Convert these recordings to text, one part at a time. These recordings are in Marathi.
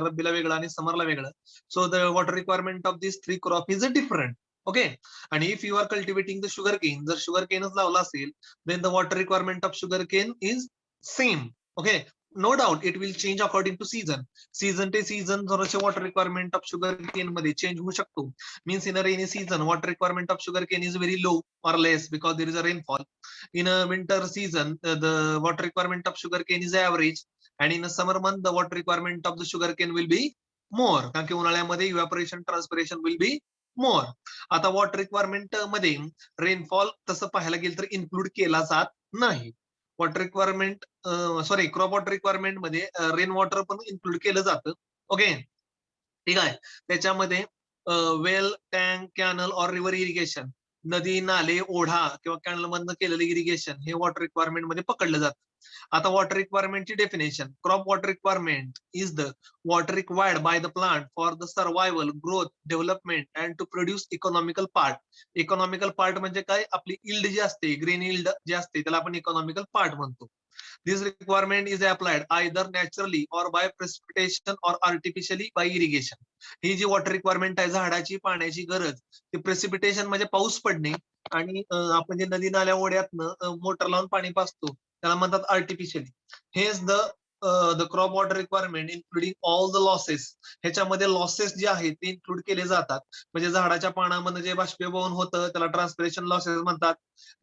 रब्बीला वेगळं आणि समरला वेगळं. So the water requirement of this 3 crop is a different. Okay. आणि if you are cultivating the sugar cane, जर शुगर केनच लावला असेल, then the water requirement of sugar cane is same. Okay. No doubt it will change according to season. Season ते सीझन थोडेसे water requirement of sugar cane मध्ये चेंज होऊ शकतो. Means in a rainy season water requirement of sugar cane is very low or less because there is a rainfall. In a winter season, the water requirement of sugarcane is average, and in a summer month, the water requirement of the sugarcane will be more. कारण की उन्हाळ्यामध्ये इव्हॅपोरेशन ट्रान्सपिरेशन विल बी मोर. आता वॉटर रिक्वायरमेंट मध्ये रेनफॉल तसं पाहायला गेलं तर इन्क्लूड केला जात नाही. Water requirement crop water requirement मध्ये रेन वॉटर पण इन्क्लूड केलं जातं. ओके. ठीक आहे. त्याच्यामध्ये well, tank, canal or river irrigation, नदी, नाले, ओढा किंवा कॅनल मधनं केलेलं इरिगेशन हे वॉटर रिक्वायरमेंट मध्ये पकडलं जातं. आता वॉटर रिक्वायरमेंटची definition, crop water requirement is the water required by the plant for the survival, growth, development and to produce economical part. Economical part म्हणजे काय, आपली इल्ड जी असते, ग्रीन इल्ड जे असते त्याला आपण इकॉनॉमिकल पार्ट म्हणतो. This requirement is applied either naturally or by precipitation or artificially by irrigation. ही जी वॉटर रिक्वायरमेंट आहे, झाडाची पाण्याची गरज, ते प्रेसिपिटेशन म्हणजे पाऊस पडणे, आणि आपण जे नदी नाल्या ओढ्यातनं मोटर लावून पाणी पाजतो त्याला म्हणतात आर्टिफिशियली. हेच the crop water requirement including all the losses. ह्याच्यामध्ये लॉसेस जे आहेत ते इन्क्लूड केले जातात. म्हणजे झाडाच्या पानामधनं जे बाष्पीभवन होतं त्याला ट्रान्सपिरेशन लॉसेस म्हणतात.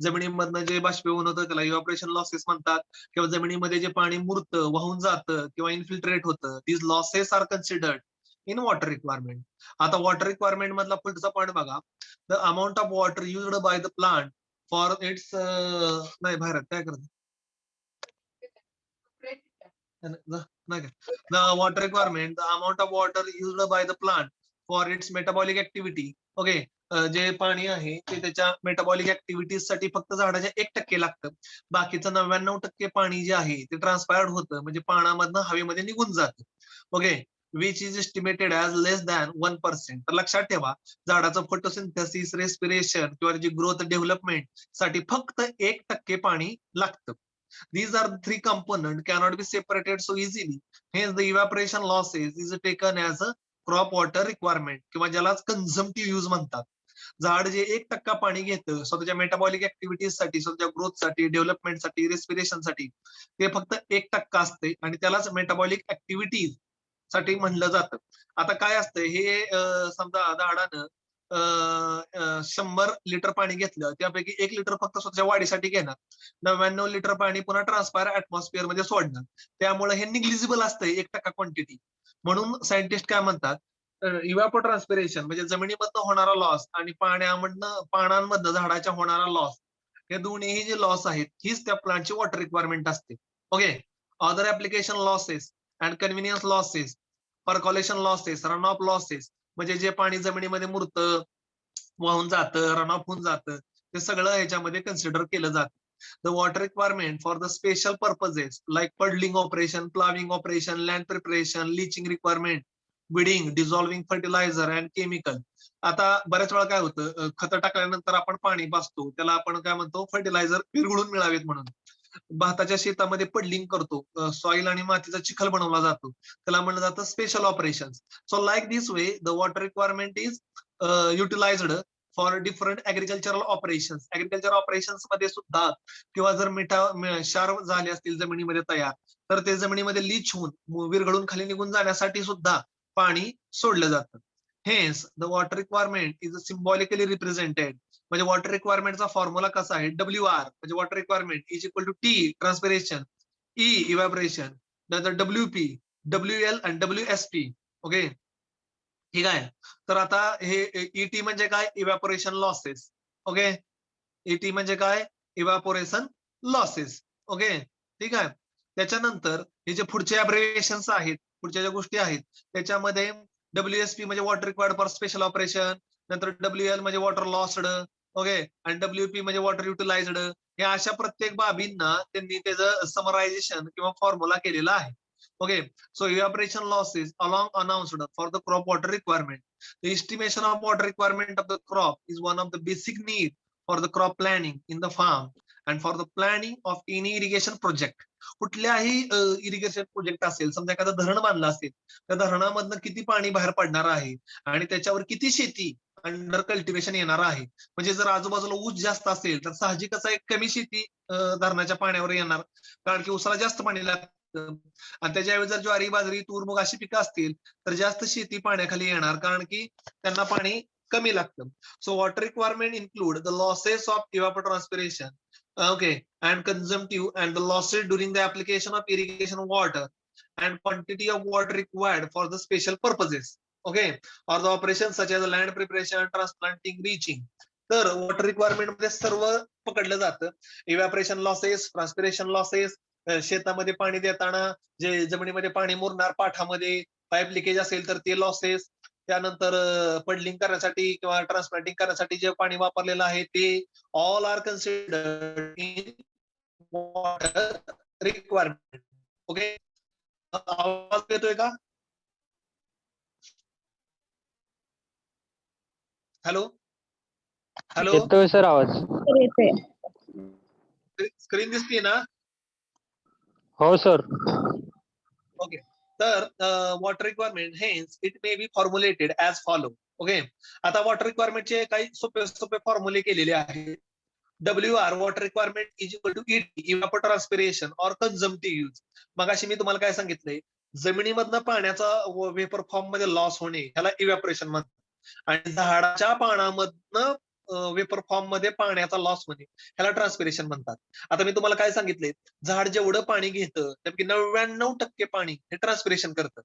जमिनीमधनं जे बाष्पीभवन होतं त्याला इव्हॅपोरेशन लॉसेस म्हणतात. किंवा जमिनीमध्ये जे पाणी मुरतं, वाहून जातं किंवा इन्फिल्ट्रेट होतं, these losses are considered in water requirement. आता वॉटर रिक्वायरमेंट मधला पुढचा पॉईंट बघा, the amount of water used by the plant for its नाही भारत काय करत नाही का, the water requirement, the amount of water used by the plant for its metabolic activity. Okay. जे पाणी आहे ते त्याच्या मेटाबॉलिक ऍक्टिव्हिटीज साठी फक्त झाडाच्या 1% लागतं. बाकीचं 99% पाणी जे आहे ते ट्रान्सपायर्ड होतं, म्हणजे पाण्यामधनं हवेमध्ये निघून जातं. Okay. Which is estimated as less than 1%. तर लक्षात ठेवा, झाडाचं फोटोसिंथेसिस, रेस्पिरेशन किंवा जी ग्रोथ डेव्हलपमेंट साठी फक्त 1% पाणी लागतं. These are the 3 components cannot be separated so easily. Hence the evaporation losses is taken as a crop water requirement किंवा ज्यालाच कन्झम्प्टिव्ह यूज म्हणतात. झाड जे 1% पाणी घेतं स्वतःच्या मेटाबॉलिक ऍक्टिव्हिटीज साठी, स्वतःच्या ग्रोथसाठी, डेव्हलपमेंटसाठी, रेस्पिरेशनसाठी, ते फक्त 1% असते आणि त्यालाच मेटाबॉलिक ऍक्टिव्हिटीज साठी म्हणलं जातं. आता काय असतं हे, समजा झाडानं 100 लिटर पाणी घेतलं, त्यापैकी 1 लिटर फक्त स्वतःच्या वाढीसाठी घेणार, 99 लिटर पाणी पुन्हा ट्रान्सपायर ऍटमॉस्फिअर मध्ये सोडणार. त्यामुळे हे निग्लिजिबल असतंय 1% क्वांटिटी. म्हणून सायंटिस्ट काय म्हणतात, इव्हॅपो ट्रान्सपिरेशन म्हणजे जमिनीमधनं होणारा लॉस आणि पानांमधनं झाडाच्या होणारा लॉस, हे दोन्ही जे लॉस आहेत हीच त्या प्लांटची वॉटर रिक्वायरमेंट असते. Okay. Other application losses and conveyance losses, percolation losses, runoff losses, म्हणजे जे पाणी जमिनीमध्ये मुरतं, वाहून जातं, रन ऑफ होऊन जातं, ते सगळं ह्याच्यामध्ये कन्सिडर केलं जातं. The water requirement for the special purposes like puddling operation, plowing operation, land preparation, leaching requirement, weeding, dissolving fertilizer and chemical. आता बऱ्याच वेळा काय होतं, खतं टाकल्यानंतर आपण पाणी पाजतो, त्याला आपण काय म्हणतो, फर्टिलायझर विरघळून मिळावेत म्हणून भाताच्या शेतामध्ये पडलिंग करतो, सॉइल आणि मातीचा चिखल बनवला जातो, त्याला म्हणलं जातं special operation. So like this way the water requirement is utilised for different agricultural operations. Agriculture operations मध्ये सुद्धा, किंवा जर क्षार झाले असतील जमिनीमध्ये तयार, तर ते जमिनीमध्ये लीच होऊन विरघळून खाली निघून जाण्यासाठी सुद्धा पाणी सोडलं जातं. Hence the water requirement is symbolically represented. म्हणजे वॉटर रिक्वायरमेंटचा फॉर्म्युला कसा आहे, WR म्हणजे water requirement is equal to T transpiration, E evaporation, नंतर WP, WL आणि WSP. ओके. ठीक आहे. तर आता हे ET म्हणजे काय, इव्हॅपोरेशन लॉसेस. ओके. ET म्हणजे काय, इव्हॅपोरेशन लॉसेस. ओके. ठीक आहे. त्याच्यानंतर हे जे पुढचे अब्रिव्हिएशन्स आहेत, पुढच्या ज्या गोष्टी आहेत त्याच्यामध्ये WSP म्हणजे water required for special operation, नंतर WL म्हणजे वॉटर लॉस्ड. ओके. आणि WP म्हणजे वॉटर युटिलाइज्ड. या अशा प्रत्येक बाबींना त्यांनी त्याचं समरायझेशन किंवा फॉर्म्युला केलेला आहे. Okay. So evaporation losses along announced for the crop water requirement. The estimation of water requirement of the crop is one of the basic need for the crop planning in the farm and for the planning of any irrigation project. कुठल्याही इरिगेशन प्रोजेक्ट असेल, समजा एखादं धरण बांधलं असेल, त्या धरणामधनं किती पाणी बाहेर पडणार आहे आणि त्याच्यावर किती शेती अंडर कल्टिवेशन येणार आहे. म्हणजे जर आजूबाजूला ऊस जास्त असेल तर साहजिकच आहे कमी शेती धरणाच्या पाण्यावर येणार, कारण की ऊसाला जास्त पाणी लागतं. आणि त्याच्याऐवजी जर ज्वारी, बाजरी, तूर, मूग अशी पिकं असतील तर जास्त शेती पाण्याखाली येणार, कारण की त्यांना पाणी कमी लागतं. So water requirement include the losses of evapotranspiration, okay, and consumptive and the losses during the application of irrigation water and quantity of water required for the special purposes, okay, or the operations such as land preparation, transplanting, reaching. तर वॉटर रिक्वायरमेंट मध्ये सर्व पकडलं जातं. इव्हॅपोरेशन लॉसेस, ट्रान्सपिरेशन लॉसेस, शेतामध्ये पाणी देताना जे जमिनीमध्ये पाणी मुरणार, पाठामध्ये पाईप लिकेज असेल तर ते लॉसेस, त्यानंतर पडलिंग करण्यासाठी किंवा ट्रान्सप्लांटिंग करण्यासाठी जे पाणी वापरलेलं आहे ते, all are considered in water requirement. Okay, आवाज येतोय का? हॅलो हॅलो, येतोय सर आवाज. येते. स्क्रीन दिसते ना? हो सर. ओके, तर water requirement hence it may be formulated as follow. Okay, आता वॉटर रिक्वायरमेंटचे काही सोपे सोपे फॉर्म्युले केलेले आहेत. WR water requirement is equal to ET evapotranspiration or consumptive use. मगाशी मी तुम्हाला काय सांगितलंय, जमिनीमधनं पाण्याचा वेपर फॉर्म मध्ये लॉस होणे ह्याला इव्हॅपोरेशन म्हणतात, आणि झाडाच्या पानामधनं वेपर फॉर्म मध्ये पाण्याचा लॉस होणे ह्याला ट्रान्सपिरेशन म्हणतात. आता मी तुम्हाला काय सांगितलंय, झाड जेवढं पाणी घेतं त्यापैकी 99% पाणी हे ट्रान्सपिरेशन करतं,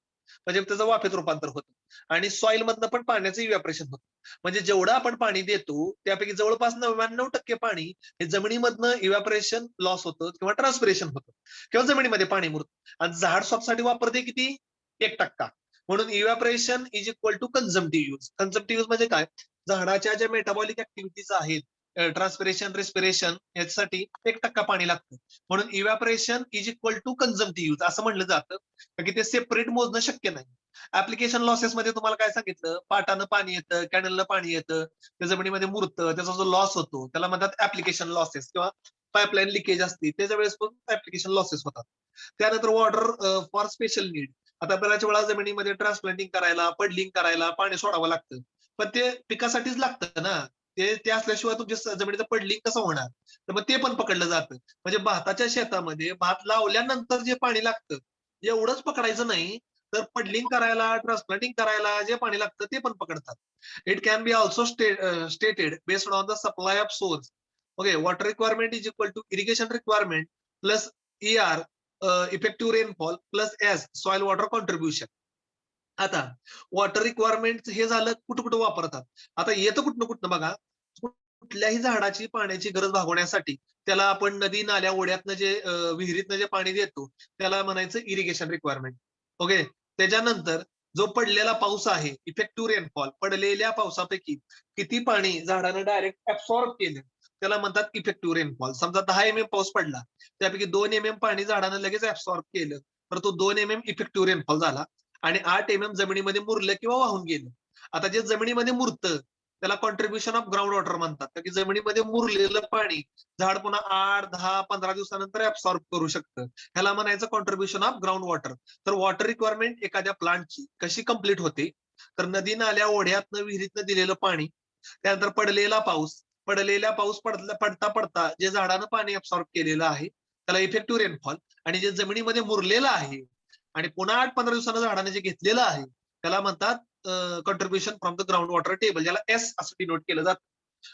म्हणजे त्याचं वाफेत रूपांतर होतं. आणि सॉइल मधनं पण पाण्याचं इव्हॅपोरेशन होतं. म्हणजे जेवढं आपण पाणी देतो त्यापैकी जवळपास 99% पाणी हे जमिनीमधनं इव्हॅपोरेशन लॉस होतं किंवा ट्रान्सपिरेशन होतं किंवा जमिनीमध्ये पाणी मुरतं. आणि झाड स्वतःसाठी वापरते किती? 1%. म्हणून evaporation is equal to consumptive use. Consumptive use म्हणजे काय? झाडाच्या ज्या मेटाबॉलिक ऍक्टिव्हिटीज आहेत, ट्रान्सपिरेशन, रेस्पिरेशन, याच्यासाठी 1% पाणी लागतं. म्हणून evaporation is equal to consumptive use असं म्हणलं जातं, कारण की ते सेपरेट मोजणं शक्य नाही. ऍप्लिकेशन लॉसेस मध्ये तुम्हाला काय सांगितलं, पाटानं पाणी येतं, कॅनलनं पाणी येतं, त्या जमिनीमध्ये मुरतं, त्याचा जो लॉस होतो त्याला म्हणतात ऍप्लिकेशन लॉसेस, किंवा पाईपलाईन लिकेज असते त्याच्या वेळेस पण ऍप्लिकेशन लॉसेस होतात. त्यानंतर वॉटर फॉर स्पेशल नीड. आता बऱ्याच वेळा जमिनीमध्ये ट्रान्सप्लांटिंग करायला, पडलिंग करायला पाणी सोडावं लागतं, पण ते पिकासाठीच लागतं ना, ते असल्याशिवाय तुमच्या जमिनीचं पडलिंग कसं होणार? तर मग ते पण पकडलं जातं. म्हणजे भाताच्या शेतामध्ये भात लावल्यानंतर जे पाणी लागतं एवढंच पकडायचं नाही, तर पडलिंग करायला, ट्रान्सप्लांटिंग करायला जे पाणी लागतं ते पण पकडतात. It can be also stated based on the supply of source. Okay, water requirement is equal to irrigation requirement plus ER effective rainfall plus S soil water contribution. आता वॉटर रिक्वायरमेंट हे झालं कुठं कुठं वापरतात. आता येतं कुठनं कुठनं बघा, कुठल्याही झाडाची पाण्याची गरज भागवण्यासाठी त्याला आपण नदी, नाल्या, ओढ्यातनं जे विहिरीतनं जे पाणी देतो त्याला म्हणायचं इरिगेशन रिक्वायरमेंट. ओके, त्याच्यानंतर जो पडलेला पाऊस आहे, इफेक्टिव्ह रेनफॉल, पडलेल्या पावसापैकी किती पाणी झाडानं डायरेक्ट ऍब्सॉर्ब केलं त्याला म्हणतात इफेक्टिव्ह रेनफॉल. समजा 10 mm पाऊस पडला, त्यापैकी 2 mm पाणी झाडानं लगेच ऍब्सॉर्ब केलं तर तो 2 mm इफेक्टिव्ह रेनफॉल झाला, आणि 8 mm जमिनीमध्ये मुरलं किंवा वाहून गेलं. आता जे जमिनीमध्ये मुरतं त्याला कॉन्ट्रीब्युशन ऑफ ग्राउंड वॉटर म्हणतात, कारण की जमिनीमध्ये मुरलेलं पाणी झाड पुन्हा 8, 10, 15 दिवसानंतर ऍब्सॉर्ब करू शकतं. ह्याला म्हणायचं कॉन्ट्रीब्युशन ऑफ ग्राउंड वॉटर. तर वॉटर रिक्वायरमेंट एखाद्या प्लांटची कशी कंप्लीट होते, तर नदी, नाल्या, ओढ्यातनं, विहिरीतनं दिलेलं पाणी, त्यानंतर पडलेला पाऊस पडता पडता जे झाडानं पाणी ऍब्सॉर्ब केलेलं आहे त्याला इफेक्टिव्ह रेनफॉल, आणि जे जमिनीमध्ये मुरलेलं आहे आणि पुन्हा 8-15 दिवसानं झाडाने जे घेतलेलं आहे त्याला म्हणतात contribution from the ground water table, ज्याला एस असं डिनोट केलं जातं.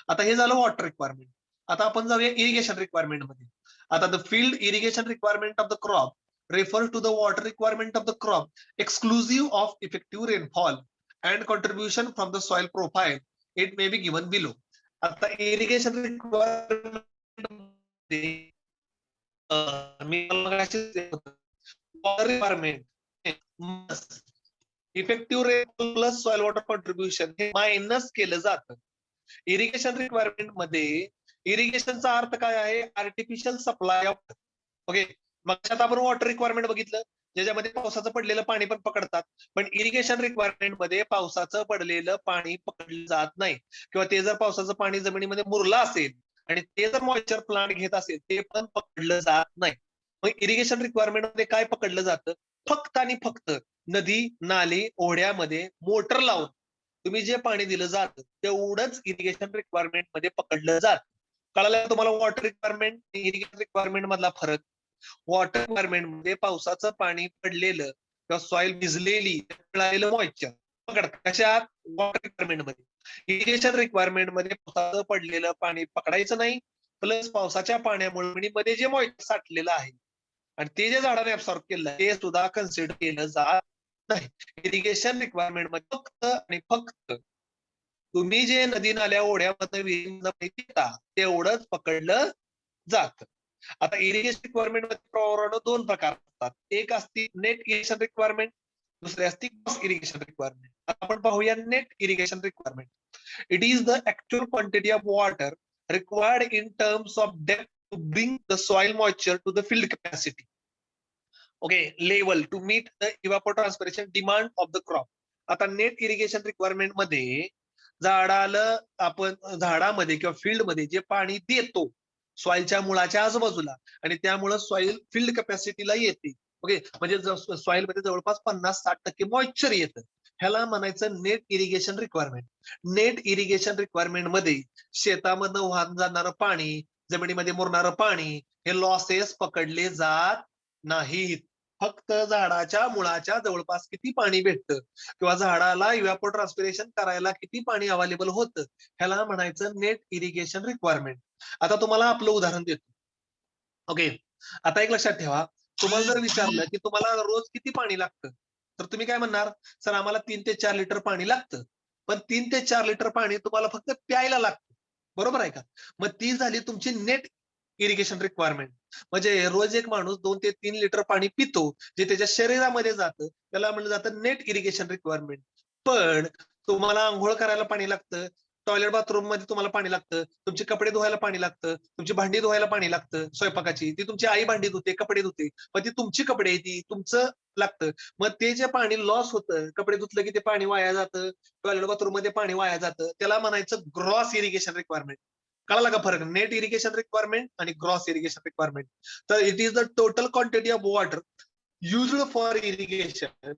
आता हे झालं वॉटर रिक्वायरमेंट. आता आपण जाऊया इरिगेशन रिक्वायरमेंट मध्ये. आता the field irrigation requirement of the crop refer to the water requirement of the crop exclusive of effective rainfall and contribution from the soil profile. It may be given below. आता इरिगेशन रिक्वायरमेंट मी water requirement effective rainfall plus soil water contribution हे मायनस केलं जातं. इरिगेशन रिक्वायरमेंट मध्ये इरिगेशनचा अर्थ काय आहे? Artificial supply of. ओके, मग आता आपण वॉटर रिक्वायरमेंट बघितलं ज्याच्यामध्ये पावसाचं पडलेलं पाणी पण पकडतात, पण इरिगेशन रिक्वायरमेंट मध्ये पावसाचं पडलेलं पाणी पकडलं जात नाही, किंवा ते जर पावसाचं पाणी जमिनीमध्ये मुरलं असेल आणि ते जर मॉइश्चर प्लांट घेत असेल ते पण पकडलं जात नाही. मग इरिगेशन रिक्वायरमेंट मध्ये काय पकडलं जातं? फक्त आणि फक्त नदी, नाली, ओढ्यामध्ये मोटर लावून तुम्ही जे पाणी दिलं जातं तेवढंच इरिगेशन रिक्वायरमेंट मध्ये पकडलं जातं. कळालं तुम्हाला वॉटर रिक्वायरमेंट इरिगेशन रिक्वायरमेंट मधला फरक? वॉटर रिक्वायरमेंट मध्ये पावसाचं पाणी पडलेलं किंवा सॉइल भिजलेली मिळालेलं मॉइश्चर पकडतात. कशात? वॉटर रिक्वायरमेंट मध्ये. इरिगेशन रिक्वायरमेंट मध्ये पावसाचं पडलेलं पाणी पकडायचं नाही, प्लस पावसाच्या पाण्यामुळे जमिनीमध्ये जे मॉइश्चर साठलेलं आहे आणि ते जे झाडाने ऍब्सॉर्ब केलं ते सुद्धा कन्सिडर केलं जात नाही. इरिगेशन रिक्वायरमेंट मध्ये फक्त आणि फक्त तुम्ही जे नदी नाल्या ओढ्यामध्ये विहिरीमधनं पाणी पिता तेवढंच पकडलं जातं. आता इरिगेशन रिक्वायरमेंट मध्ये प्रॉब्लेम दोन प्रकार असतात. एक असते नेट इरिगेशन रिक्वायरमेंट, दुसरी असते क्रॉस इरिगेशन रिक्वायरमेंट. आता आपण पाहूया net irrigation requirement. It is the actual quantity of water required in terms of depth to bring the soil moisture to the field capacity. Okay, level to meet the evapotranspiration demand of the crop. आता नेट इरिगेशन रिक्वायरमेंट मध्ये झाडाला आपण झाडामध्ये किंवा फील्ड मध्ये जे पाणी देतो सॉइलच्या मुळाच्या आजूबाजूला आणि त्यामुळे सॉइल फील्ड कॅपॅसिटीला येते. ओके, म्हणजे सॉइल मध्ये जवळपास 50-60% मॉइश्चर येतं. ह्याला म्हणायचं net irrigation requirement. Net irrigation requirement मध्ये शेतामधनं वाहून जाणारं पाणी, जमिनीमध्ये मुरणारं पाणी हे लॉसेस पकडले जात नाहीत. फक्त झाडाच्या मुळाच्या जवळपास किती पाणी भेटतं किंवा झाडाला इव्हॅपोट्रान्सपिरेशन करायला किती पाणी अवेलेबल होतं ह्याला म्हणायचं नेट इरिगेशन रिक्वायरमेंट. आता तुम्हाला आपलं उदाहरण देतो. ओके, आता एक लक्षात ठेवा, तुम्हाला जर विचारलं की तुम्हाला रोज किती पाणी लागतं तर तुम्ही काय म्हणणार? सर आम्हाला 3 ते 4 लिटर पाणी लागतं. पण 3 ते 4 लिटर पाणी तुम्हाला फक्त प्यायला लागतं. बरोबर आहे का? मग ती झाली तुमची नेट इरिगेशन रिक्वायरमेंट. म्हणजे रोज एक माणूस 2 ते 3 लिटर पाणी पितो जे त्याच्या शरीरामध्ये जातं त्याला म्हणलं जातं नेट इरिगेशन रिक्वायरमेंट. पण तुम्हाला अंघोळ करायला पाणी लागतं, टॉयलेट बाथरूम मध्ये तुम्हाला पाणी लागतं, तुमचे कपडे धुवायला पाणी लागतं, तुमची भांडी धुवायला पाणी लागतं, स्वयंपाकाची ती तुमची आई भांडी धुते, कपडे धुते, मग ती तुमची कपडे ती तुमचं लागतं. मग ते जे पाणी लॉस होतं, कपडे धुतलं की ते पाणी वाया जातं, टॉयलेट बाथरूम मध्ये पाणी वाया जातं, त्याला म्हणायचं ग्रॉस इरिगेशन रिक्वायरमेंट. कळाला का फरक? नेट इरिगेशन रिक्वायरमेंट आणि ग्रॉस इरिगेशन रिक्वायरमेंट. तर it is the total quantity of water used for irrigation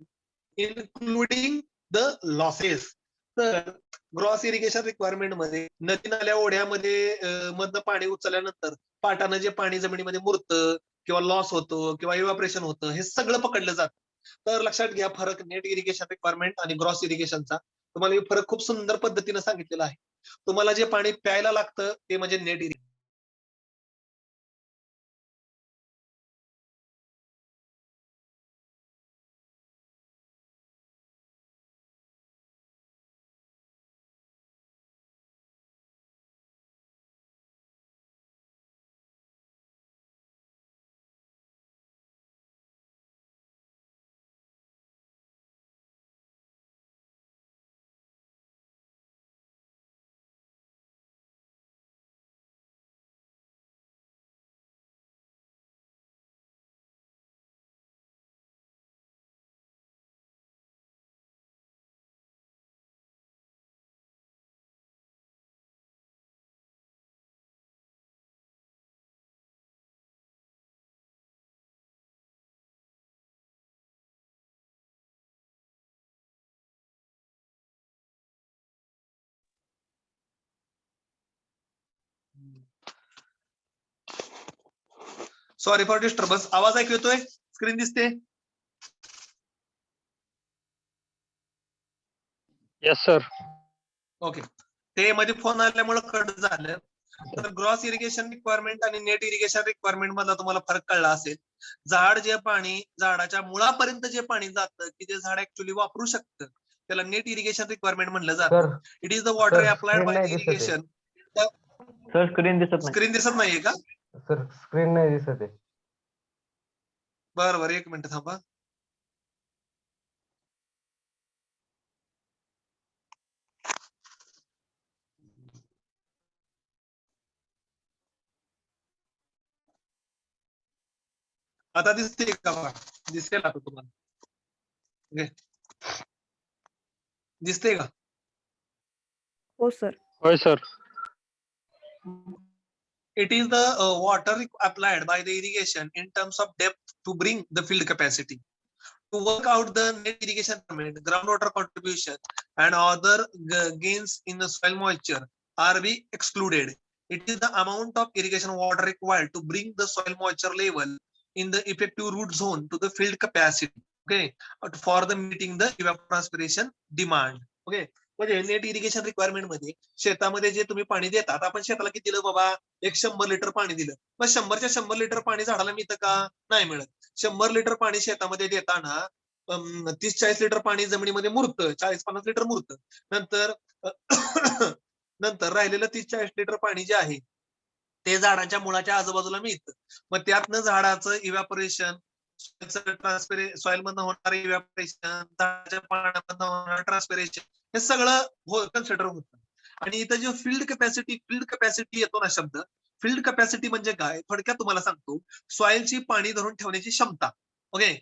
including the losses. तर ग्रॉस इरिगेशन रिक्वायरमेंट मध्ये नदी नाल्या ओढ्यामध्ये मधनं पाणी उचलल्यानंतर पाटानं जे पाणी जमिनीमध्ये मुरतं किंवा लॉस होतो किंवा इव्हॅपोरेशन होतं हे सगळं पकडलं जातं. तर लक्षात घ्या फरक नेट इरिगेशन रिक्वायरमेंट आणि ग्रॉस इरिगेशनचा. तुम्हाला हे फरक खूप सुंदर पद्धतीने सांगितलेला आहे. तुम्हाला जे पाणी प्यायला लागतं ते म्हणजे net irrigation. Sorry for disturbance. आवाज ऐकू येतोय? स्क्रीन दिसते? Yes sir. ओके, ते मध्ये फोन आल्यामुळे कट झालं. तर ग्रॉस इरिगेशन रिक्वायरमेंट आणि नेट इरिगेशन रिक्वायरमेंट मधला तुम्हाला फरक कळला असेल. झाड जे पाणी झाडाच्या मुळापर्यंत जे पाणी जातं की जे झाड ऍक्च्युली वापरू शकतं त्याला नेट इरिगेशन रिक्वायरमेंट म्हणलं जातं. Sir it is the water sir applied screen by the नाही दिसत आहे. इरिगेशन. सर स्क्रीन दिसत नाही. स्क्रीन दिसत नाहीये का? सर स्क्रीन नाही दिसत आहे. बरं बरं, एक मिनिट थांबा. आता दिसते का बघा? दिसेल आता तुम्हाला. ओके, दिसते का? हो सर. होय sir. It is the water applied by the irrigation in terms of depth to bring the field capacity. To work out the net irrigation requirement, groundwater contribution and other gains in the soil moisture are be excluded. It is the amount of irrigation water required to bring the soil moisture level in the effective root zone to the field capacity. Okay, for the meeting the evapotranspiration demand. Okay, म्हणजे नेट इरिगेशन रिक्वायरमेंट मध्ये शेतामध्ये जे तुम्ही पाणी देतात, आपण शेताला किती दिलं बाबा, 100 लिटर पाणी दिलं, मग 100च्या 100 लिटर पाणी झाडाला मिळतं का? नाही मिळत. 100 लिटर पाणी शेतामध्ये देताना 30-40 लिटर पाणी जमिनीमध्ये मुरतं, 40-50 लिटर मुरतं. नंतर नंतर राहिलेलं 30-40 लिटर पाणी जे आहे ते झाडाच्या मुळाच्या आजूबाजूला मिळतं. मग त्यातनं झाडाचं इव्हॅपोरेशन, सॉइल मधनं होणार इव्हॅपोरेशन, झाडाच्या पाण्यामधनं होणार ट्रान्सपिरेशन, हे सगळं कन्सिडर होतं. आणि इथं जो फील्ड कॅपॅसिटी येतो ना शब्द, फील्ड कॅपॅसिटी म्हणजे काय, थोडक्यात तुम्हाला सांगतो, सॉइलची पाणी धरून ठेवण्याची क्षमता. ओके,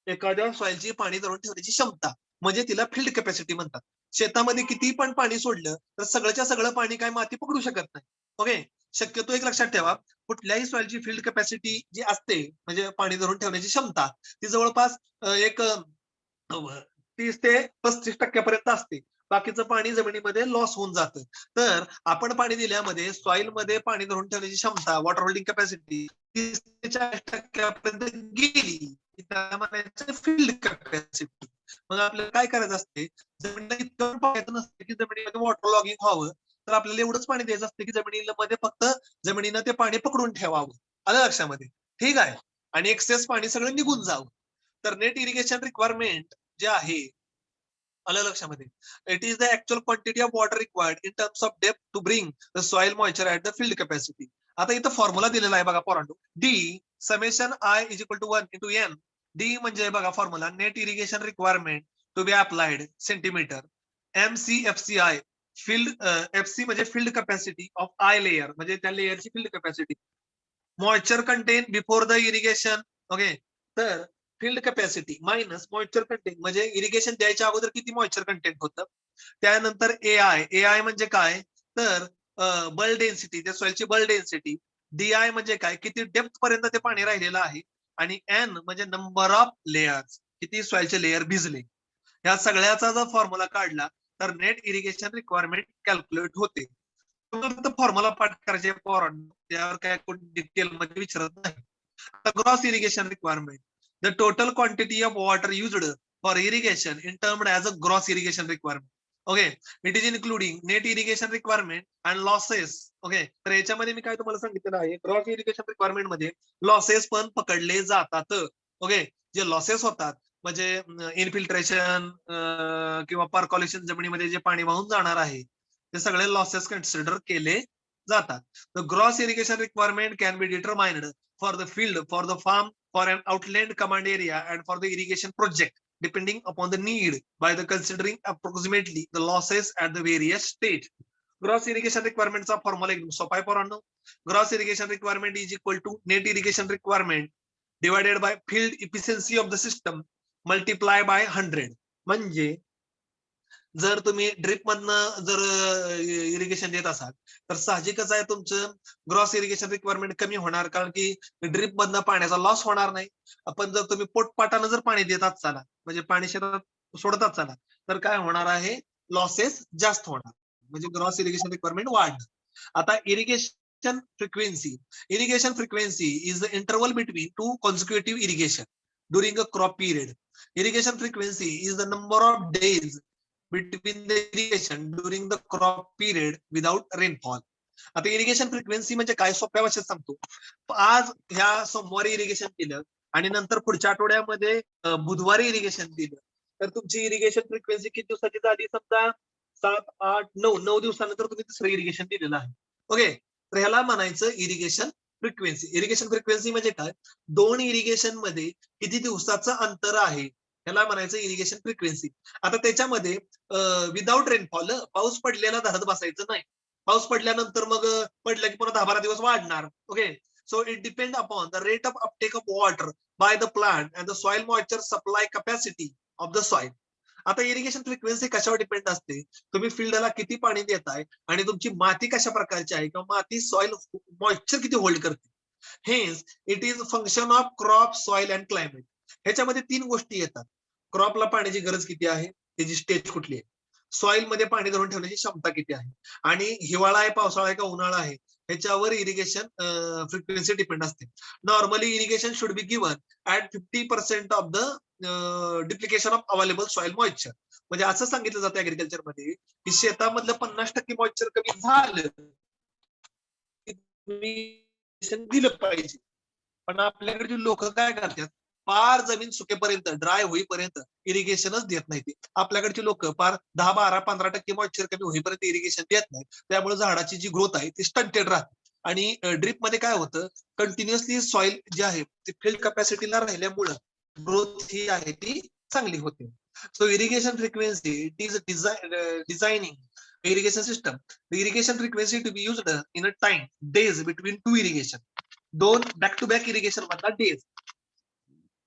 एखाद्या सॉइलची पाणी धरून ठेवण्याची क्षमता म्हणजे तिला फील्ड कॅपॅसिटी म्हणतात. शेतामध्ये किती पण पाणी सोडलं तर सगळंच्या सगळं पाणी काय माती पकडू शकत नाही. ओके, शक्यतो एक लक्षात ठेवा, कुठल्याही सॉइलची फील्ड कॅपॅसिटी जी असते म्हणजे पाणी धरून ठेवण्याची क्षमता, ती जवळपास एक 30 ते 35% असते. बाकीचं पाणी जमिनीमध्ये लॉस होऊन जातं. तर आपण पाणी दिल्यामध्ये सॉइल मध्ये पाणी धरून ठेवण्याची क्षमता, वॉटर होल्डिंग कॅपॅसिटी 30 ते 40% गेली, त्याला म्हणायचं फील्ड कॅपॅसिटी. मग आपल्याला काय करायचं असते, जमिनीला इतकं पाहायचं नसतं की जमिनीमध्ये वॉटर लॉगिंग व्हावं, तर आपल्याला एवढंच पाणी द्यायचं असतं की जमिनीमध्ये फक्त जमिनीनं ते पाणी पकडून ठेवावं. आलं लक्षामध्ये? ठीक आहे. आणि एक्सेस पाणी सगळं निघून जावं. तर नेट इरिगेशन रिक्वायरमेंट जे आहे, आलं लक्षामध्ये, it is the actual quantity of water required in terms of depth to bring the soil moisture at the field capacity. आता इथं फॉर्म्युला दिलेला आहे बघा पोरांनो, D summation I is equal to 1 into N. D म्हणजे बघा formula, net irrigation requirement to be applied centimeter, MCFCI field, FC म्हणजे field capacity of I layer, म्हणजे त्या लेयरची field capacity, moisture content before the irrigation. Okay, तर field capacity minus moisture content म्हणजे इरिगेशन द्यायच्या अगोदर किती मॉइश्चर कंटेंट होतं. त्यानंतर एआय म्हणजे काय, तर बल डेन्सिटी, त्या सॉइलची बल डेन्सिटी. डीआय म्हणजे काय, किती डेप्थ पर्यंत ते पाणी राहिलेलं आहे. आणि एन म्हणजे नंबर ऑफ लेयर्स, किती सॉइलचे लेयर भिजले. या सगळ्याचा जर फॉर्म्युला काढला तर नेट इरिगेशन रिक्वायरमेंट कॅल्क्युलेट होते. तुम्हाला फॉर्म्युला पाठ करायचे पोरांनो, त्यावर काय कोण डिटेल मध्ये विचारत नाही. Gross irrigation requirement, the total quantity of water used for irrigation in termed as a gross irrigation requirement. Okay, it is including net irrigation requirement and losses. Okay, तर याच्यामध्ये मी काय तुम्हाला सांगितलेलं आहे, ग्रॉस इरिगेशन रिक्वायरमेंट मध्ये लॉसेस पण पकडले जातात. ओके, जे लॉसेस होतात म्हणजे इनफिल्ट्रेशन किंवा पर्कॉलेशन, जमिनीमध्ये जे पाणी वाहून जाणार आहे ते सगळे लॉसेस कन्सिडर केले जातात. The gross irrigation requirement can be determined for the field, for the farm, for an outland command area and for the irrigation project depending upon the need by the considering approximately the losses at the various stage. Gross irrigation requirements चा फॉर्म्युला एकदम सोपा आहे पोरांनो. Gross irrigation requirement is equal to net irrigation requirement divided by field efficiency of the system multiply by 100. म्हणजे जर तुम्ही ड्रिप मधनं जर इरिगेशन देत असाल तर साहजिकच आहे तुमचं ग्रॉस इरिगेशन रिक्वायरमेंट कमी होणार, कारण की ड्रिप मधनं पाण्याचा लॉस होणार नाही. आपण जर तुम्ही पोटपाटानं जर पाणी देत असाल म्हणजे पाणी शेतात सोडत असाल तर काय होणार आहे, लॉसेस जास्त होणार, म्हणजे ग्रॉस इरिगेशन रिक्वायरमेंट वाढणार. आता irrigation frequency is the interval between two consecutive irrigation during a crop period. Irrigation frequency is the number of days between the irrigation during the crop period without rainfall. आता इरिगेशन फ्रिक्वेन्सी म्हणजे काय, सोप्या भाषेत सांगतो. आज ह्या सोमवारी इरिगेशन केलं आणि नंतर पुढच्या आठवड्यामध्ये बुधवारी इरिगेशन दिलं तर तुमची इरिगेशन फ्रिक्वेन्सी किती दिवसाची झाली, समजा 7, 8, 9 दिवसानंतर तुम्ही दुसरं इरिगेशन दिलेलं आहे. ओके, तर ह्याला म्हणायचं इरिगेशन फ्रिक्वेन्सी. इरिगेशन फ्रिक्वेन्सी म्हणजे काय, दोन इरिगेशन मध्ये किती दिवसाचं अंतर आहे ह्याला म्हणायचं इरिगेशन फ्रिक्वेन्सी. आता त्याच्यामध्ये विदाउट रेनफॉल, पाऊस पडलेला धरत बसायचं नाही. पाऊस पडल्यानंतर मग पडलं की पुन्हा 10-12 दिवस वाढणार. Okay, so it depend upon the rate of Uptake of water bye the plant and the soil moisture supply capacity of the soil. आता इरिगेशन फ्रिक्वेन्सी कशावर डिपेंड असते, तुम्ही फील्डला किती पाणी देताय आणि तुमची माती कशा प्रकारची आहे किंवा माती सॉइल मॉइश्चर किती होल्ड करते. Hence it is function of crop, soil and climate. ह्याच्यामध्ये 3 गोष्टी येतात. क्रॉपला पाण्याची गरज किती आहे, त्याची स्टेज कुठली आहे, सॉइल मध्ये पाणी धरून ठेवण्याची क्षमता किती आहे, आणि हिवाळा आहे, पावसाळा आहे का उन्हाळा आहे, ह्याच्यावर इरिगेशन फ्रिक्वेन्सी डिपेंड असते. Normally irrigation should be given at 50% of the depletion of available soil moisture. म्हणजे असं सांगितलं जातं अग्रिकल्चर मध्ये की शेतामधलं 50% मॉइश्चर कमी झालं दिलं पाहिजे. पण आपल्याकडे लोक काय करतात, पार जमीन सुकेपर्यंत, ड्राय होईपर्यंत इरिगेशनच देत नाही. आपल्याकडची लोक पार 10, 12, 15% मॉइश्चर कमी होईपर्यंत इरिगेशन देत नाही. त्यामुळे झाडाची जी ग्रोथ आहे ती स्टंटेड राहते. आणि ड्रीप मध्ये काय होतं, कंटिन्युअसली सॉइल जे आहे ते फील्ड कॅपॅसिटीला राहिल्यामुळं ग्रोथ ही आहे ती चांगली होते. So irrigation frequency it is designing irrigation system. The irrigation frequency to be used in a time, days between two irrigation. 2 back to back irrigation मधला days.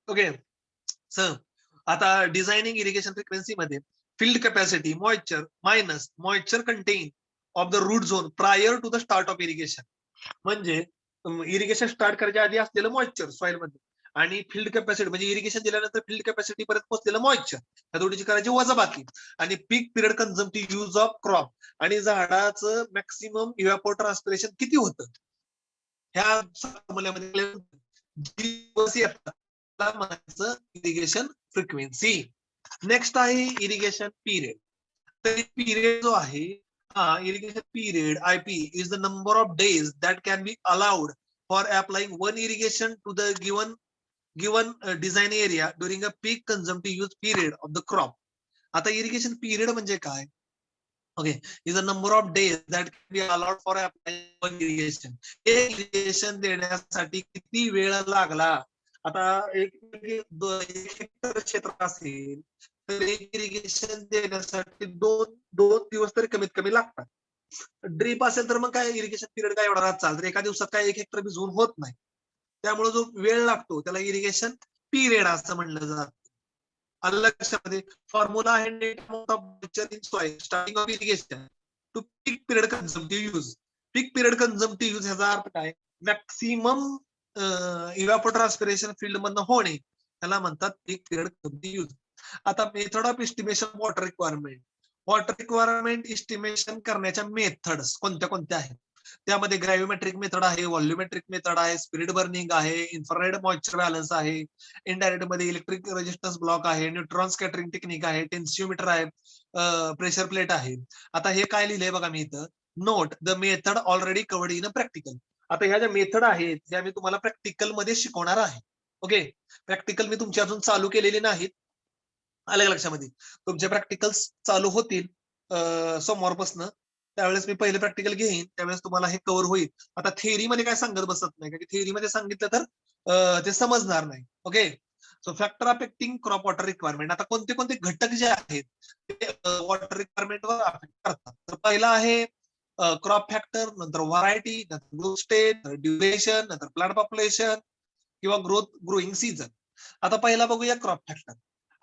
ओके. सर आता डिझायनिंग इरिगेशन फ्रिक्वेन्सी मध्ये field capacity moisture minus moisture content of the root zone prior to the start of irrigation. म्हणजे इरिगेशन स्टार्ट करायच्या आधी असलेलं मॉइश्चर सॉइल मध्ये आणि फील्ड कॅपॅसिटी म्हणजे इरिगेशन दिल्यानंतर फील्ड कॅपॅसिटी परत पोहोचलेलं मॉइश्चर, या दोन्हीची करायची वजाबाकी. आणि पीक period consumptive use of crop आणि झाडाचं मॅक्सिमम इव्हॅपोट्रान्सपिरेशन किती होतं ह्या फॉर्म्युल्यामध्ये म्हणायचं इरिगेशन फ्रिक्वेन्सी. नेक्स्ट आहे इरिगेशन पिरियड. तर पिरियड जो आहे irrigation period IP is the number of days that can be allowed for applying one irrigation to the given design area during a peak consumptive use period of the crop. आता irrigation period म्हणजे काय, okay, is the number of days that can be allowed for applying one irrigation. Irrigation देण्यासाठी किती वेळ लागला. आता एक हेक्टर क्षेत्र असेल तर एक इरिगेशन देण्यासाठी दोन दिवस तरी कमीत कमी लागतात. ड्रीप असेल तर मग काय इरिगेशन पिरियड काय एवढा राहत चालतं, एका दिवसात काय 1 हेक्टर भिजवून होत नाही. त्यामुळे जो वेळ लागतो त्याला इरिगेशन पिरियड असं म्हणलं जातं. आलं लक्षामध्ये. फॉर्म्युला आहे net amount of moisture in soil starting of irrigation to peak period consumptive use. Peak period consumptive use ह्याचा अर्थ काय, मॅक्सिमम इव्हॅपोट्रान्सपिरेशन फील्ड मधनं होणे त्याला म्हणतात पीक पिरियड कन्झम्प्टिव्ह यूज. आता method of estimation water requirement. Water requirement estimation करण्याच्या मेथड्स कोणत्या कोणत्या आहेत, त्यामध्ये ग्रॅव्हिमेट्रिक मेथड आहे, व्हॉल्युमेट्रिक मेथड आहे, स्पिरिट बर्निंग आहे, इन्फ्रारेड मॉइश्चर बॅलन्स आहे, इनडायरेक्ट मध्ये इलेक्ट्रिक रेजिस्टन्स ब्लॉक आहे, न्यूट्रॉन स्कॅटरिंग टेक्निक आहे, टेन्सिओमीटर आहे, प्रेशर प्लेट आहे. आता हे काय लिहिलंय बघा मी इथं, note the method already covered in a practical. आता ह्या ज्या मेथड आहेत त्या मी तुम्हाला प्रॅक्टिकल मध्ये शिकवणार आहे. ओके, प्रॅक्टिकल मी तुमची अजून चालू केलेली नाहीत. आलं लक्षामध्ये. तुमचे प्रॅक्टिकल्स चालू होतील सोमवारपासून, त्यावेळेस मी पहिले प्रॅक्टिकल घेईन, त्यावेळेस तुम्हाला हे कव्हर होईल. आता थेअरी मध्ये काय सांगत बसत नाही, कारण थेअरी मध्ये सांगितलं तर ते समजणार नाही. Okay, so factor affecting crop water requirement. आता कोणते कोणते घटक जे आहेत ते वॉटर रिक्वायरमेंटवर अफेक्ट करतात. तर पहिला आहे क्रॉप फॅक्टर, नंतर व्हरायटी, नंतर ग्रोथ स्टेज, ड्युरेशन, नंतर प्लांट पॉप्युलेशन किंवा ग्रोईंग सीझन. आता पहिला बघूया क्रॉप फॅक्टर.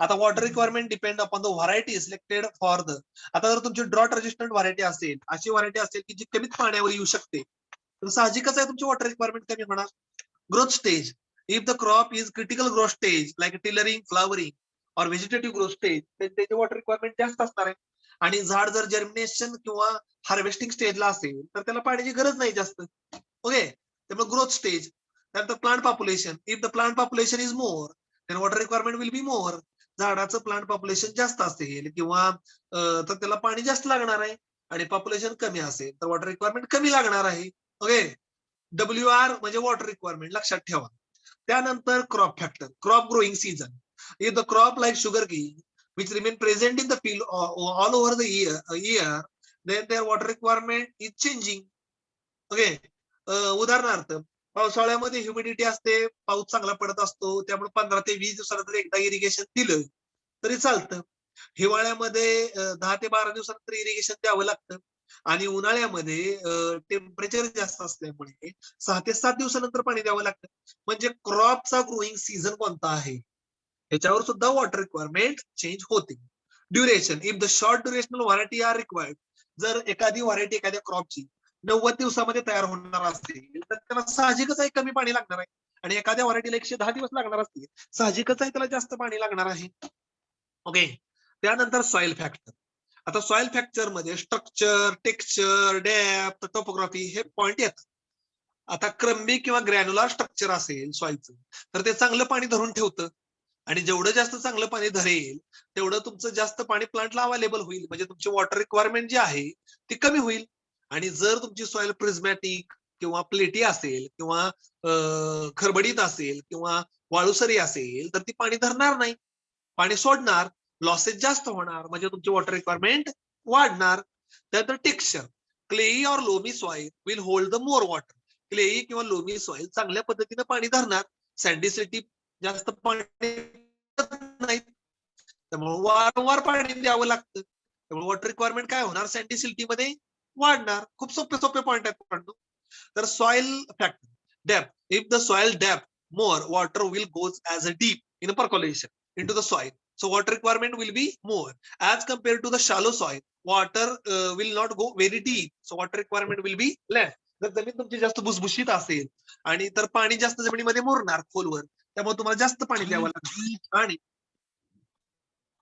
आता water requirement depend upon the variety selected for the. आता जर तुमची ड्रॉट रेजिस्टंट व्हरायटी असेल, अशी व्हरायटी असेल की जी कमीत पाण्यावर येऊ शकते, तर साहजिकच आहे तुमची वॉटर रिक्वायरमेंट कमी होणार. Growth stage, if the crop is critical growth stage like tillering, flowering और व्हेजिटेटिव्ह ग्रोथ स्टेज, त्याची वॉटर रिक्वायरमेंट जास्त असणार आहे. आणि झाड जर जर्मिनेशन किंवा हार्वेस्टिंग स्टेजला असेल तर त्याला पाण्याची गरज नाही जास्त. ओके, त्यामुळे ग्रोथ स्टेज. त्यानंतर plant population, if the plant population is more than water requirement will be मोर. झाडाचं प्लांट पॉप्युलेशन जास्त असेल किंवा तर त्याला पाणी जास्त लागणार आहे, आणि पॉप्युलेशन कमी असेल तर वॉटर रिक्वायरमेंट कमी लागणार आहे. ओके, WR म्हणजे वॉटर रिक्वायरमेंट लक्षात ठेवा. त्यानंतर crop factor, crop growing season. If the crop like sugar cane which remain present in the field all over the year, then their water requirement is changing. Okay, उदाहरणार्थ पावसाळ्यामध्ये ह्युमिडिटी असते, पाऊस चांगला पडत असतो, त्यामुळे 15 ते 20 दिवसाला जर एकदा इरिगेशन दिलं तरी चालतं. हिवाळ्यामध्ये 10 ते 12 दिवसानंतर इरिगेशन द्यावं लागतं, आणि उन्हाळ्यामध्ये टेम्परेचर जास्त असल्यामुळे 6 ते 7 दिवसानंतर पाणी द्यावं लागतं. म्हणजे क्रॉपचा ग्रोईंग सीझन कोणता आहे ह्याच्यावर सुद्धा वॉटर रिक्वायरमेंट चेंज होते. Duration if the short durational variety are required, जर एखादी व्हरायटी एखाद्या क्रॉपची 90 दिवसामध्ये तयार होणार असेल तर त्याला साहजिकच आहे कमी पाणी लागणार आहे, आणि एखाद्या व्हरायटीला 110 दिवस लागणार असतील, साहजिकच आहे त्याला जास्त पाणी लागणार आहे. ओके. त्यानंतर सॉइल फॅक्टर. आता सॉइल फॅक्टर मध्ये स्ट्रक्चर, टेक्स्चर, डेप्थ, टोपोग्राफी हे पॉइंट येतात. आता क्रम्बी किंवा ग्रॅन्युलर स्ट्रक्चर असेल सॉइलचं तर ते चांगलं पाणी धरून ठेवतं, आणि जेवढं जास्त चांगलं पाणी धरेल तेवढं तुमचं जास्त पाणी प्लांटला अवेलेबल होईल, म्हणजे तुमची वॉटर रिक्वायरमेंट जी आहे ती कमी होईल. आणि जर तुमची सॉइल प्रिझमॅटिक किंवा प्लेटी असेल किंवा खरबडीत असेल किंवा वाळूसरी असेल तर ती पाणी धरणार नाही, पाणी सोडणार, लॉसेस जास्त होणार, म्हणजे तुमची वॉटर रिक्वायरमेंट वाढणार. त्यानंतर टेक्स्चर, क्लेई और loamy soil will hold the more water. Clay किंवा लोमी सॉइल चांगल्या पद्धतीने पाणी धरणार, सँडिसिटी जास्त पाणी नाही, त्यामुळे वारंवार पाणी द्यावं लागतं, त्यामुळे वॉटर रिक्वायरमेंट काय होणार, सँडिसिटी मध्ये वाढणार. खूप सोपे सोपे पॉइंट आहेत मित्रांनो. तर soil factor depth, if the soil depth more water will goes as a deep in a percolation into the soil, so water requirement will be more as compared to the shallow soil. Water will not go very deep, so water requirement will be less. जर जमीन तुमची जास्त भुसभुशीत असेल आणि तर पाणी जास्त जमिनीमध्ये मुरणार खोलवर, त्यामुळे तुम्हाला जास्त पाणी द्यावं लागणार. आणि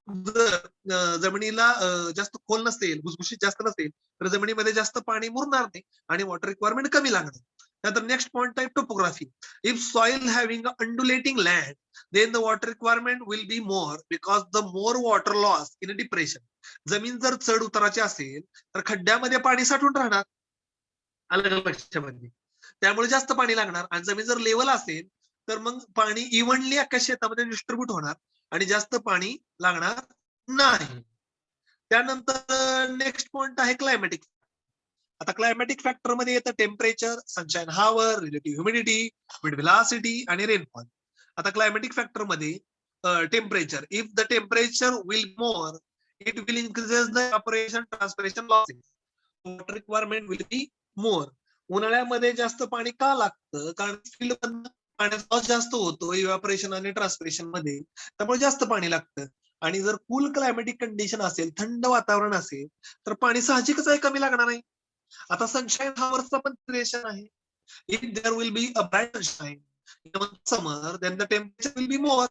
जर जमिनीला जास्त खोल नसेल, भुसभुशीत जास्त नसेल तर जमिनीमध्ये जास्त पाणी मुरणार नाही आणि वॉटर रिक्वायरमेंट कमी लागणार. त्यानंतर नेक्स्ट पॉइंट आहे topography. If soil having undulating land then the water requirement will be more because the more water loss in a depression. जमीन जर चढ उताराची असेल तर खड्ड्यामध्ये पाणी साठून राहणार, अलग लक्षामध्ये, त्यामुळे जास्त पाणी लागणार. आणि जमीन जर लेवल असेल तर मग पाणी इव्हनली अख्ख्या शेतामध्ये डिस्ट्रीब्यूट होणार आणि जास्त पाणी लागणार नाही. त्यानंतर नेक्स्ट पॉइंट आहे क्लायमॅटिक. आता क्लायमॅटिक फॅक्टर मध्ये येतं temperature, sunshine hour, relative humidity, wind velocity आणि रेनफॉल. आता क्लायमॅटिक फॅक्टर मध्ये temperature, if the temperature will more it will increases the evaporation transpiration losses, water requirement will be more. उन्हाळ्यामध्ये जास्त पाणी का लागतं, कारण फील्ड पाण्याचा लॉस जास्त होतो इव्हॅपोरेशन आणि ट्रान्सपिरेशन मध्ये, त्यामुळे जास्त पाणी लागतं. आणि जर कूल क्लायमॅटिक कंडिशन असेल, थंड वातावरण असेल तर पाणी साहजिकच आहे कमी लागणार आहे. आता सनशाईन हावरचा पण क्रिएशन आहे. If there will be a bright sunshine in the summer, then the temperature will be more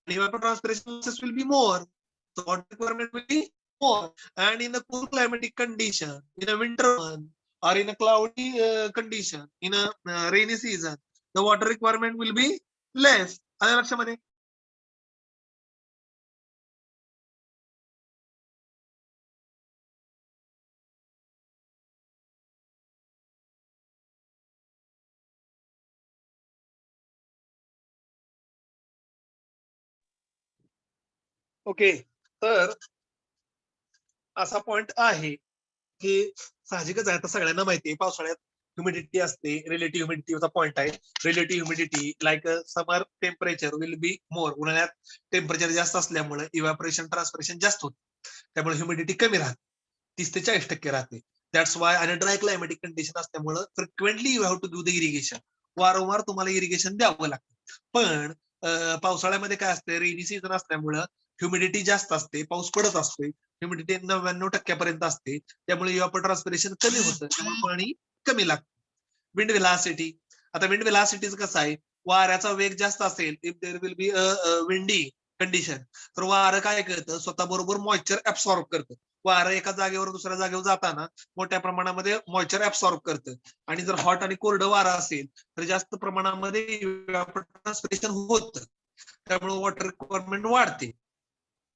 and evapotranspiration losses will be more, so water requirement will be more. And in a cool climatic condition, in a winter month or in a cloudy condition, in a rainy season, the water requirement will be less. आलं लक्षामध्ये? ओके. तर असा पॉइंट आहे की साहजिकच आहे, आता सगळ्यांना माहिती आहे पावसाळ्यात ह्युमिडिटी असते, रिलेटिव्ह ह्युमिडिटीचा पॉइंट आहे. Relative humidity like summer temperature will be मोर, उन्हाळ्यात टेम्परेचर जास्त असल्यामुळे इव्हॅपोरेशन ट्रान्सपिरेशन जास्त होते, त्यामुळे ह्युमिडिटी कमी राहते, 30 ते 40% राहते. That's why. आणि ड्राय क्लायमॅटिक कंडिशन असल्यामुळे frequently you have to do the irrigation, वारंवार तुम्हाला इरिगेशन द्यावं लागतं. पण पावसाळ्यामध्ये काय असतं, रेनी सीझन असल्यामुळं ह्युमिडिटी जास्त असते, पाऊस पडत असतोय, ह्युमिडिटी 99% असते, त्यामुळे इव्हॅपोट्रान्सपिरेशन कमी होतं, त्यामुळे पाणी कमी लागतं. Wind velocity. आता विंड व्हेलॉसिटीच कसं आहे, वाऱ्याचा वेग जास्त असेल, if there will be windy condition, तर वारं काय करतं, स्वतः बरोबर मॉइश्चर ऍब्सॉर्ब करतं. वारं एका जागेवर दुसऱ्या जागेवर जाताना मोठ्या प्रमाणामध्ये मॉइश्चर ऍब्सॉर्ब करतं. आणि जर हॉट आणि कोरडं वारं असेल तर जास्त प्रमाणामध्ये इव्हॅपोट्रान्सपिरेशन होतं, त्यामुळे वॉटर रिक्वायरमेंट वाढते.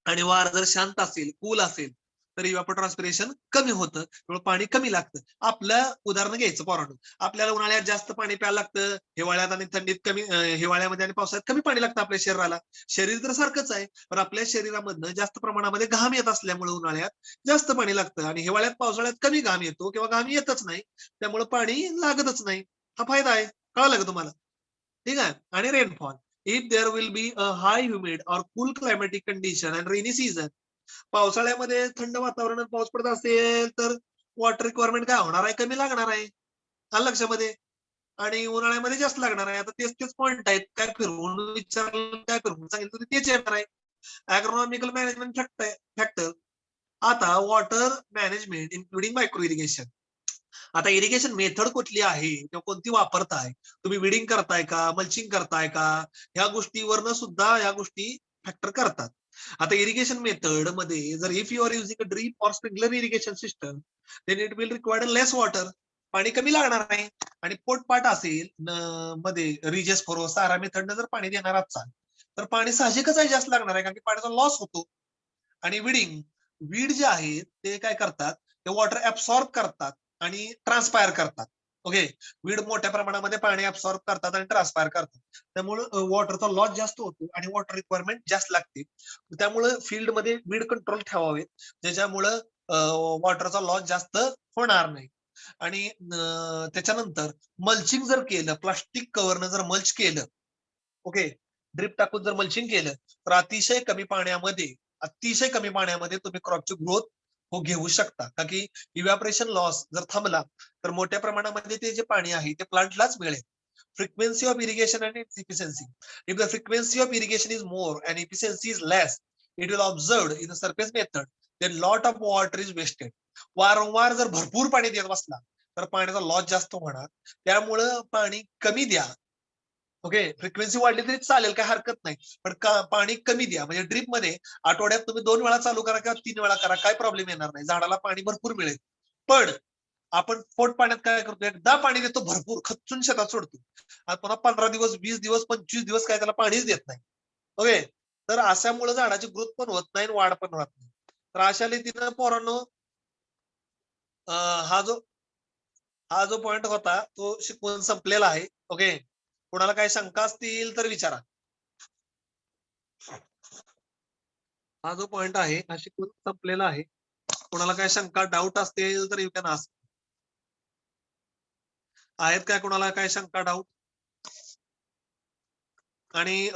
आणि वार जर शांत असेल, कूल असेल तर इव्हॅपोट्रान्सपिरेशन कमी होतं, त्यामुळे पाणी कमी लागतं. आपलं उदाहरण घ्यायचं पोरांनो, आपल्याला उन्हाळ्यात जास्त पाणी प्यायला लागतं, हिवाळ्यात आणि थंडीत कमी, हिवाळ्यामध्ये आणि पावसाळ्यात कमी पाणी लागतं आपल्या शरीराला. शरीर तर सारखंच आहे, पण आपल्या शरीरामधनं जास्त प्रमाणामध्ये घाम येत असल्यामुळे उन्हाळ्यात जास्त पाणी लागतं आणि हिवाळ्यात पावसाळ्यात कमी घाम येतो किंवा घाम येतच नाही, त्यामुळे पाणी लागतच नाही. हा फायदा आहे, कळलं का तुम्हाला? ठीक आहे. आणि rainfall, if there will be a high humid or cool climatic condition and rainy season, पावसाळ्यामध्ये थंड वातावरणात पाऊस पडत असेल तर वॉटर रिक्वायरमेंट काय होणार आहे, कमी लागणार आहे. आलं लक्षामध्ये? आणि उन्हाळ्यामध्ये जास्त लागणार आहे. आता तेच तेच पॉइंट आहेत, काय फिरवून विचारलं काय फिरवून सांगितलं तरी तेच येणार आहे. ऍग्रोनॉमिकल मॅनेजमेंट फॅक्टर. आता water management including micro irrigation. आता इरिगेशन मेथड कुठली आहे किंवा कोणती वापरताय, तुम्ही विडिंग करताय का, मल्चिंग करताय का, ह्या गोष्टीवरनं सुद्धा ह्या गोष्टी फॅक्टर करतात. आता इरिगेशन मेथड मध्ये जर if you are using a drip or sprinkler irrigation system then it will required less water. पाणी कमी लागणार नाही. आणि पोटपाट असेल मध्ये रिजेस फोरो सारा मेथडनं जर पाणी देणार असाल तर पाणी साहजिकच आहे जास्त लागणार आहे, कारण की पाण्याचा लॉस होतो. आणि वीड जे आहेत ते काय करतात, ते वॉटर ऍब्सॉर्ब करतात आणि ट्रान्सपायर करतात. ओके, वीड मोठ्या प्रमाणामध्ये पाणी ऍब्सॉर्ब करतात आणि ट्रान्सपायर करतात. त्यामुळे वॉटरचा लॉस जास्त होतो आणि वॉटर रिक्वायरमेंट जास्त लागते. त्यामुळे फील्डमध्ये वीड कंट्रोल ठेवावे, ज्याच्यामुळं वॉटरचा लॉस जास्त होणार नाही. आणि त्याच्यानंतर मल्चिंग जर केलं, प्लास्टिक कव्हरनं जर मल्च केलं, ओके, ड्रिप टाकून जर मल्चिंग केलं तर अतिशय कमी पाण्यामध्ये तुम्ही क्रॉपची ग्रोथ घेऊ शकता. का की इव्हॅपोरेशन लॉस जर थांबला तर मोठ्या प्रमाणामध्ये ते जे पाणी आहे ते प्लांटलाच मिळेल. Frequency of irrigation and its efficiency. If the frequency of irrigation is more and efficiency is less, it will observe in surface method then lot of water is wasted. वारंवार जर भरपूर पाणी देत बसला तर पाण्याचा लॉस जास्त होणार. त्यामुळं पाणी कमी द्या. ओके, फ्रिक्वेन्सी वाढली तरी चालेल, काय हरकत नाही, पण पाणी कमी द्या. म्हणजे ड्रीप मध्ये आठवड्यात तुम्ही 2 वेळा चालू करा किंवा 3 वेळा करा, काय प्रॉब्लेम येणार नाही, झाडाला पाणी भरपूर मिळेल. पण आपण पोट पाण्यात काय करतो, एकदा पाणी देतो भरपूर खच्चून शेतात सोडतो आणि पुन्हा 15 दिवस, 20 दिवस, 25 दिवस काय त्याला पाणीच देत नाही. ओके, तर अशामुळे झाडाची ग्रोथ पण होत नाही, वाढ पण होत नाही. तर अशा रीतीनं पोरांनो हा जो पॉइंट होता तो शिकवून संपलेला आहे. ओके, कोणाला काही शंका असतील तर विचारा. हा जो पॉइंट आहे हा शिकवून संपलेला आहे. कोणाला काही शंका डाऊट असतील तर यू कॅन आस्क. आहेत काय कोणाला काही शंका डाऊट? आणि